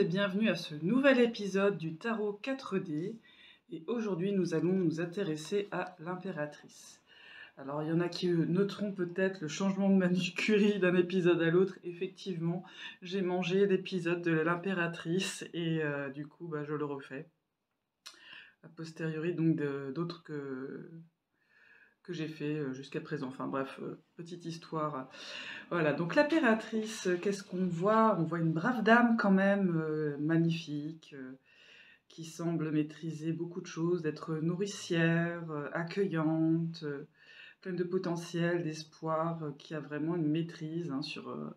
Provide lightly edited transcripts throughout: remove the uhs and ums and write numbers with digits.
et bienvenue à ce nouvel épisode du Tarot 4D. Et aujourd'hui, nous allons nous intéresser à l'impératrice. Alors, il y en a qui noteront peut-être le changement de manucurie d'un épisode à l'autre. Effectivement, j'ai mangé l'épisode de l'impératrice et du coup, je le refais. A posteriori, donc, d'autres que j'ai fait jusqu'à présent. Enfin bref, petite histoire. Voilà, donc l'impératrice, qu'est-ce qu'on voit? On voit une brave dame quand même, magnifique, qui semble maîtriser beaucoup de choses, d'être nourricière, accueillante, pleine de potentiel, d'espoir, qui a vraiment une maîtrise hein, sur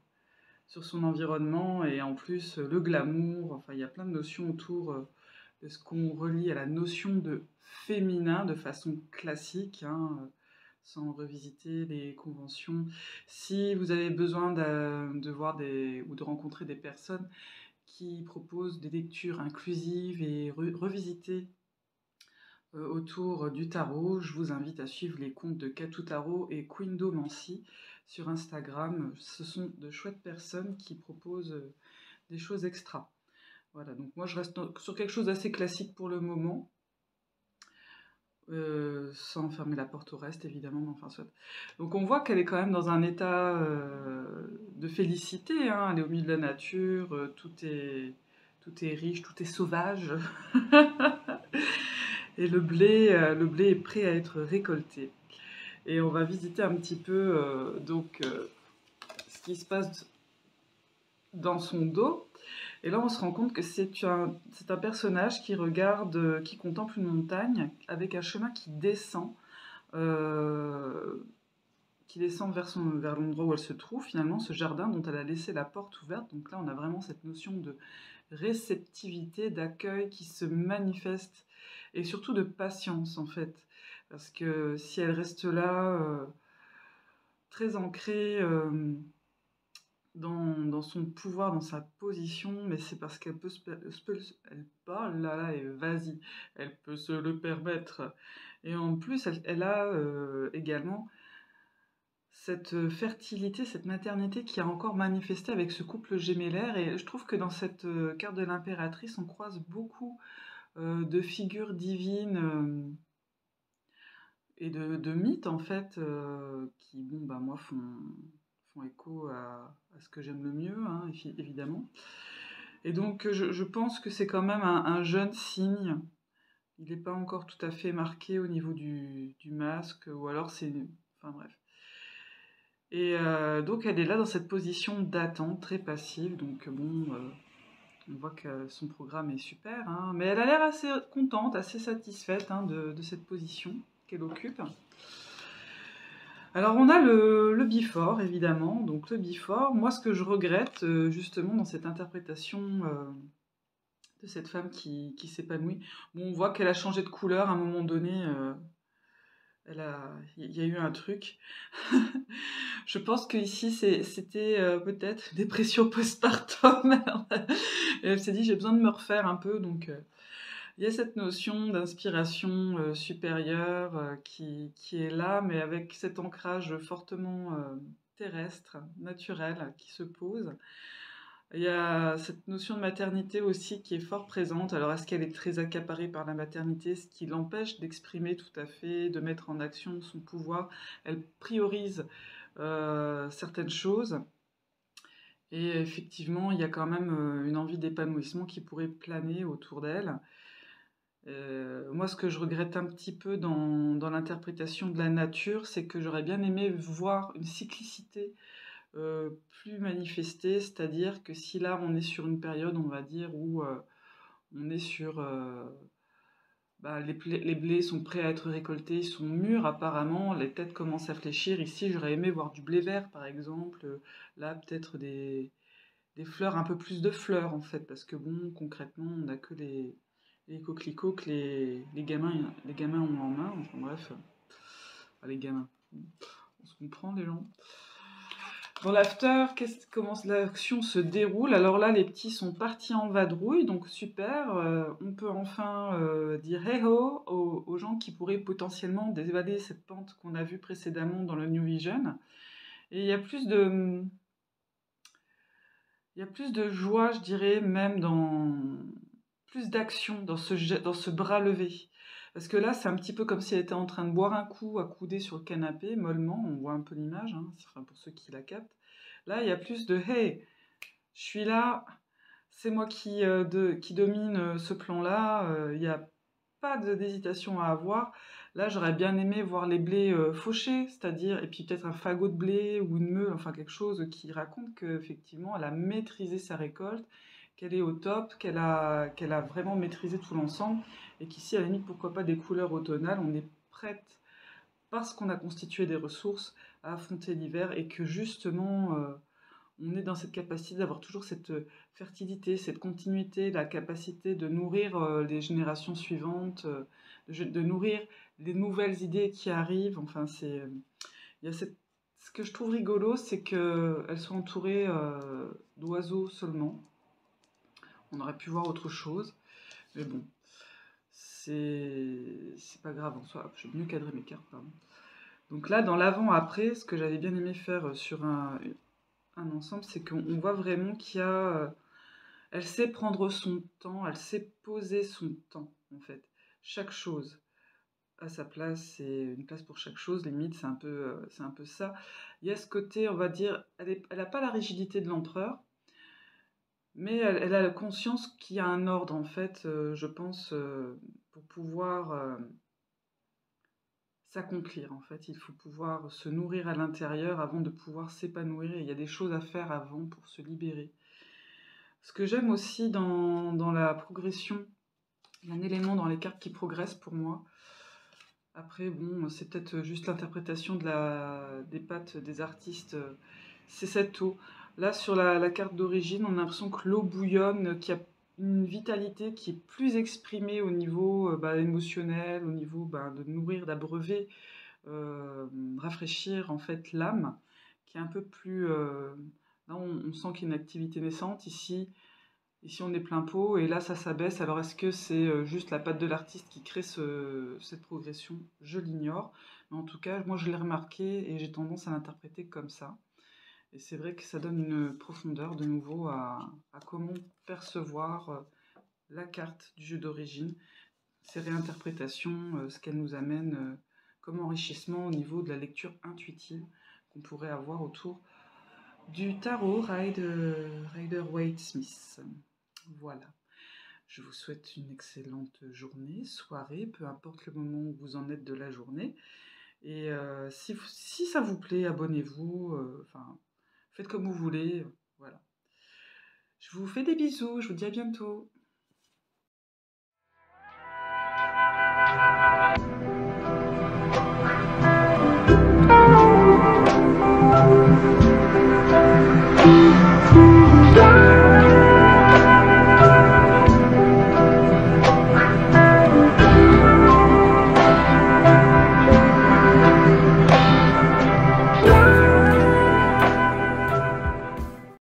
son environnement et en plus le glamour, enfin il y a plein de notions autour de ce qu'on relie à la notion de féminin de façon classique, hein, sans revisiter les conventions. Si vous avez besoin de voir ou de rencontrer des personnes qui proposent des lectures inclusives et revisitées autour du tarot, je vous invite à suivre les comptes de Katou Tarot et Quindomancy sur Instagram. Ce sont de chouettes personnes qui proposent des choses extra. Voilà, donc moi je reste sur quelque chose d'assez classique pour le moment, sans fermer la porte au reste évidemment, mais enfin soit. Donc on voit qu'elle est quand même dans un état de félicité, hein. Elle est au milieu de la nature, tout est riche, tout est sauvage, et le blé est prêt à être récolté. Et on va visiter un petit peu ce qui se passe dans son dos. Et là, on se rend compte que c'est un personnage qui regarde, qui contemple une montagne avec un chemin qui descend vers l'endroit où elle se trouve, finalement, ce jardin dont elle a laissé la porte ouverte. Donc là, on a vraiment cette notion de réceptivité, d'accueil qui se manifeste, et surtout de patience, en fait. Parce que si elle reste là, très ancrée dans son pouvoir, dans sa position, mais c'est parce qu'elle elle parle là, et vas-y, elle peut se le permettre. Et en plus, elle a également cette fertilité, cette maternité qui a encore manifesté avec ce couple gémellaire. Et je trouve que dans cette carte de l'impératrice, on croise beaucoup de figures divines et de mythes, en fait, qui, moi, font écho à ce que j'aime le mieux, hein, évidemment. Et donc, je pense que c'est quand même un jeune signe. Il n'est pas encore tout à fait marqué au niveau du masque, ou alors c'est... Enfin bref. Et donc, elle est là dans cette position d'attente, très passive. Donc, on voit que son programme est super, hein, mais elle a l'air assez contente, assez satisfaite hein, de cette position qu'elle occupe. Alors on a le before évidemment, donc le before, moi ce que je regrette justement dans cette interprétation de cette femme qui s'épanouit, bon, on voit qu'elle a changé de couleur à un moment donné, il y a eu un truc. Je pense qu'ici c'était peut-être dépression postpartum, et elle s'est dit j'ai besoin de me refaire un peu, donc il y a cette notion d'inspiration supérieure qui est là, mais avec cet ancrage fortement terrestre, naturel, qui se pose. Il y a cette notion de maternité aussi qui est fort présente. Alors, est-ce qu'elle est très accaparée par la maternité, ce qui l'empêche d'exprimer tout à fait, de mettre en action son pouvoir? Elle priorise certaines choses. Et effectivement, il y a quand même une envie d'épanouissement qui pourrait planer autour d'elle. Moi, ce que je regrette un petit peu dans l'interprétation de la nature, c'est que j'aurais bien aimé voir une cyclicité plus manifestée, c'est-à-dire que si là, on est sur une période, on va dire, où on est sur... les blés sont prêts à être récoltés, ils sont mûrs apparemment, les têtes commencent à fléchir. Ici, j'aurais aimé voir du blé vert, par exemple. Là, peut-être des fleurs, un peu plus de fleurs, en fait, parce que bon, concrètement, on n'a que les coquelicots que les gamins ont en main. Enfin bref, les gamins, on se comprend, les gens. Dans l'after, comment l'action se déroule? Alors là, les petits sont partis en vadrouille, donc super. On peut enfin dire hey ho aux gens qui pourraient potentiellement dévaler cette pente qu'on a vue précédemment dans le New Vision. Et il y a plus Il y a plus de joie, je dirais, même dans plus d'action dans ce bras levé. Parce que là, c'est un petit peu comme si elle était en train de boire un coup, accoudée sur le canapé, mollement. On voit un peu l'image, hein, enfin, pour ceux qui la captent. Là, il y a plus de hey, je suis là, c'est moi qui domine ce plan-là. Il n'y a pas d'hésitation à avoir. Là, j'aurais bien aimé voir les blés fauchés, c'est-à-dire, et puis peut-être un fagot de blé ou une meule, enfin quelque chose qui raconte qu'effectivement, elle a maîtrisé sa récolte, qu'elle est au top, qu'elle a vraiment maîtrisé tout l'ensemble, et qu'ici, à la limite, pourquoi pas des couleurs automnales, on est prête, parce qu'on a constitué des ressources, à affronter l'hiver, et que justement, on est dans cette capacité d'avoir toujours cette fertilité, cette continuité, la capacité de nourrir les générations suivantes, de nourrir les nouvelles idées qui arrivent. Enfin, il y a ce que je trouve rigolo, c'est qu'elles sont entourées d'oiseaux seulement. On aurait pu voir autre chose, mais bon, c'est pas grave en soi. Je vais mieux cadrer mes cartes, pardon. Donc là, dans l'avant-après, ce que j'avais bien aimé faire sur un ensemble, c'est qu'on voit vraiment qu'il y a... elle sait prendre son temps, elle sait poser son temps, en fait. Chaque chose a sa place, c'est une place pour chaque chose, limite, c'est un peu ça. Il y a ce côté, on va dire, elle n'a pas la rigidité de l'empereur, mais elle a la conscience qu'il y a un ordre, en fait, je pense, pour pouvoir s'accomplir, en fait. Il faut pouvoir se nourrir à l'intérieur avant de pouvoir s'épanouir. Il y a des choses à faire avant pour se libérer. Ce que j'aime aussi dans la progression, il y a un élément dans les cartes qui progresse pour moi. Après, bon, c'est peut-être juste l'interprétation des pattes des artistes. C'est cette eau. Là, sur la carte d'origine, on a l'impression que l'eau bouillonne, qu'il y a une vitalité qui est plus exprimée au niveau émotionnel, au niveau de nourrir, d'abreuver, rafraîchir en fait l'âme, qui est un peu plus... là, on sent qu'il y a une activité naissante ici. Ici, on est plein pot et là, ça s'abaisse. Alors, est-ce que c'est juste la patte de l'artiste qui crée cette progression? Je l'ignore. Mais en tout cas, moi, je l'ai remarqué et j'ai tendance à l'interpréter comme ça. Et c'est vrai que ça donne une profondeur de nouveau à comment percevoir la carte du jeu d'origine, ses réinterprétations, ce qu'elle nous amène comme enrichissement au niveau de la lecture intuitive qu'on pourrait avoir autour du tarot Rider-Waite-Smith. Voilà. Je vous souhaite une excellente journée, soirée, peu importe le moment où vous en êtes de la journée. Et si ça vous plaît, abonnez-vous. Enfin, faites comme vous voulez. Voilà. Je vous fais des bisous. Je vous dis à bientôt.